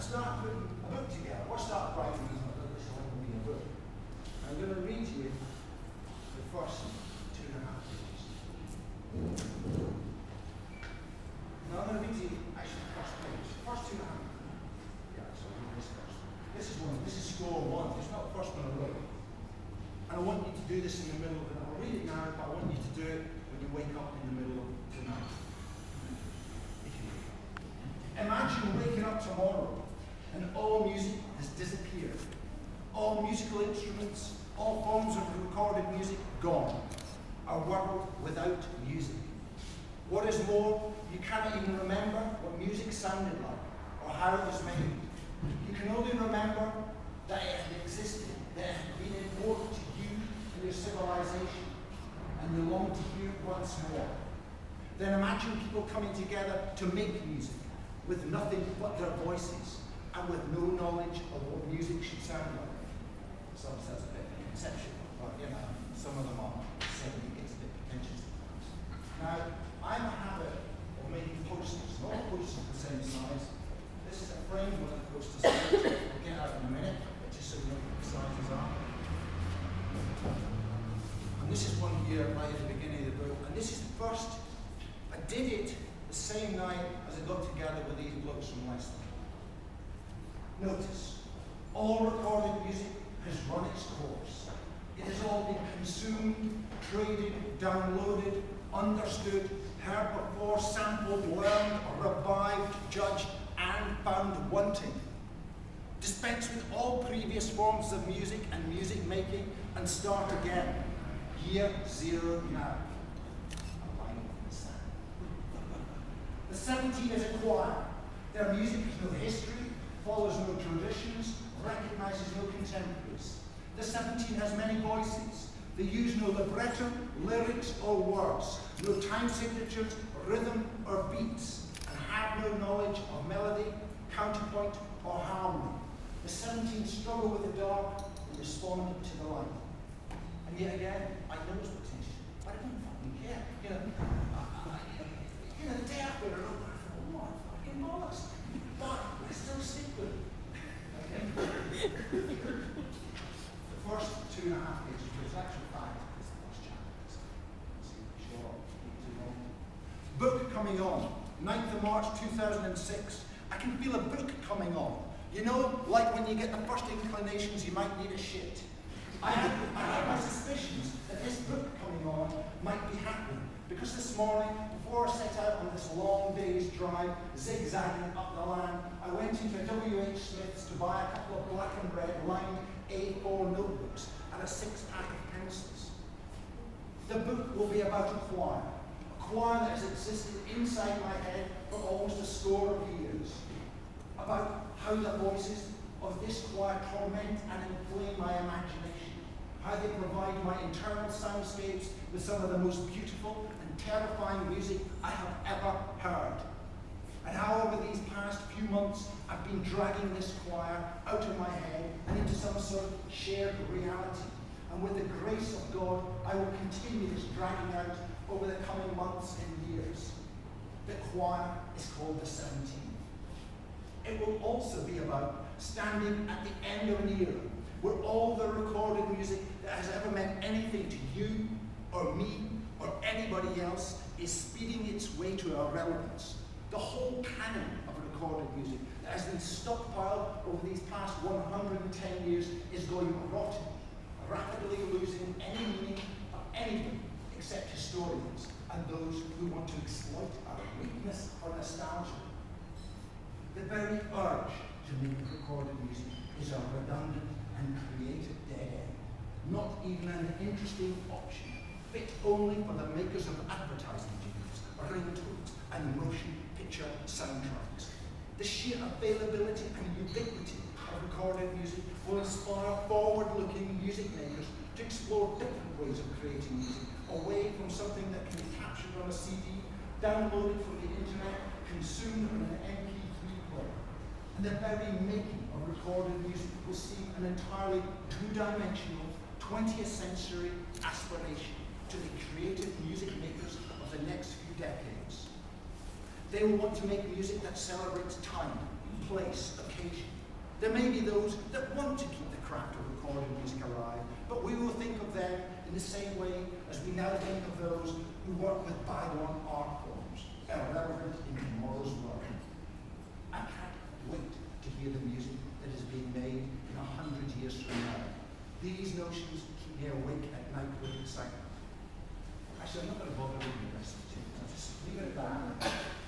start putting a book together, or start writing this will be a book. I'm going to read you the first 2.5 pages. Now I'm going to read you actually the first page. First 2.5. Yeah, so I'll read this first. This is one. This is score 1. It's not the first one I wrote. And I want you to do this in the middle of the night. I'll read it now, but I want you to do it when you wake up in the middle of the night. Imagine waking up tomorrow and all music has disappeared. All musical instruments, all forms of recorded music gone. A world without music. What is more, you cannot even remember what music sounded like or how it was made. You can only remember that it had existed, that it had been important to you and your civilization, and you long to hear it once more. Then imagine people coming together to make music with nothing but their voices and with no knowledge of what music should sound like. Some says a bit conceptual, but you know, some of them are saying it gets a bit pretentious. Now, I have a habit of making posters. Not all posters the same size. This is a frame one of the posters. We'll get out in a minute, but just so you know what the sizes are. And this is one here right at the beginning of the book. And this is the first. I did it the same night as I got together with these blokes from Leicester. Notice, all recorded music has run its course. It has all been consumed, traded, downloaded, understood, heard before, sampled, learned, revived, judged, and found wanting. Dispense with all previous forms of music and music making and start again. Year 0 now. The 17 is a choir. Their music has no history, follows no traditions, recognizes no contemporaries. The 17 has many voices. They use no libretto, lyrics, or words, no time signatures, rhythm, or beats, and have no knowledge of melody, counterpoint, or harmony. The 17 struggle with the dark and respond to the light. And yet again, I know it's potential, but I don't fucking care. The day after I wrote that, I thought, what fucking bollocks. But I still stick with it. Okay? The first 2.5 pages, which is actually 5, is the first chapter. Sure, too long. Book coming on, 9th of March 2006. I can feel a book coming on. You know, like when you get the first inclinations, you might need a shit. I had my suspicions that this book coming on might be happening. Because this morning, before I set out on this long day's drive, zigzagging up the land, I went into W.H. Smith's to buy a couple of black and red lined A4 notebooks and a 6-pack of pencils. The book will be about a choir that has existed inside my head for almost a score of years. About how the voices of this choir torment and inflame my imagination. How they provide my internal soundscapes with some of the most beautiful and terrifying music I have ever heard. And how over these past few months I've been dragging this choir out of my head and into some sort of shared reality. And with the grace of God, I will continue this dragging out over the coming months and years. The choir is called the 17. It will also be about standing at the end of an era where all the recorded music that has ever meant anything to you or me or anybody else is speeding its way to irrelevance. The whole canon of recorded music that has been stockpiled over these past 110 years is going rotten, rapidly losing any meaning of anything except historians and those who want to exploit our weakness or nostalgia. The very urge to make recorded music is a redundant and creative dead end, not even an interesting option, fit only for the makers of advertising jingles, ringtones, and motion picture soundtracks. The sheer availability and ubiquity of recorded music will inspire forward-looking music makers to explore different ways of creating music, away from something that can be captured on a CD, downloaded from the internet, consumed on an MP3 player. And the very making of recorded music will seem an entirely two-dimensional 20th century aspiration to the creative music makers of the next few decades. They will want to make music that celebrates time, place, occasion, There may be those that want to keep the craft of recording music alive, but we will think of them in the same way as we now think of those who work with bygone art forms, irrelevant in tomorrow's world. I can't wait to hear the music that is being made in 100 years from now. These notions keep me awake at night with excitement. Actually, I'm not going to bother with the rest of it. I'll just leave it at that.